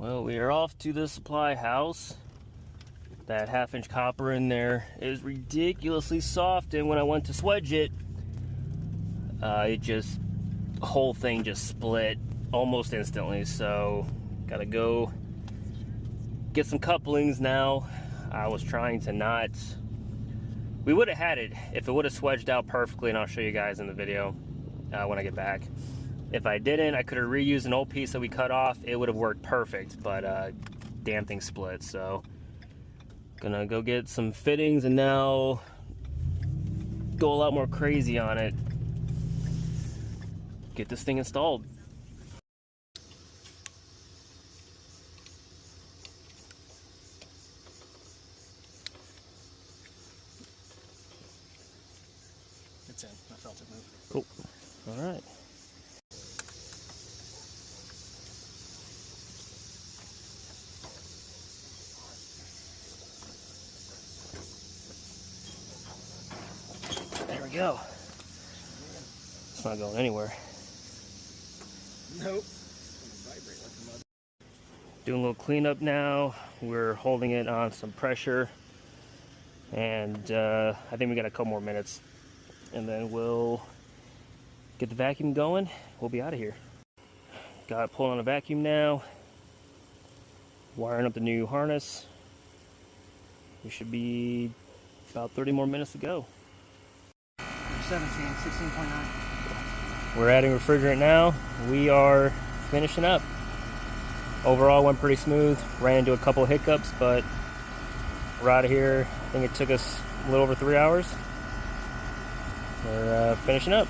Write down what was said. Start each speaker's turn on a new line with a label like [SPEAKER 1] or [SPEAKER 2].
[SPEAKER 1] Well, we are off to the supply house. That 1/2-inch copper in there is ridiculously soft, and when I went to swedge it, the whole thing just split almost instantly. So, gotta go get some couplings now. I was trying to not. We would have had it if it would have swedged out perfectly, and I'll show you guys in the video when I get back. If I didn't, I could have reused an old piece that we cut off. It would have worked perfect, but damn thing split. So, gonna go get some fittings and now go a lot more crazy on it. Get this thing installed.
[SPEAKER 2] It's in. I felt it move.
[SPEAKER 1] Cool. All right. There we go. It's not going anywhere.
[SPEAKER 2] Nope.
[SPEAKER 1] Doing a little cleanup now. We're holding it on some pressure, and I think we got a couple more minutes, and then we'll get the vacuum going. We'll be out of here. Got it pulling on a vacuum now. Wiring up the new harness. We should be about 30 more minutes to go.
[SPEAKER 2] 16.9.
[SPEAKER 1] We're adding refrigerant now. We are finishing up. Overall went pretty smooth. Ran into a couple hiccups, but we're out of here. I think it took us a little over 3 hours. We're finishing up.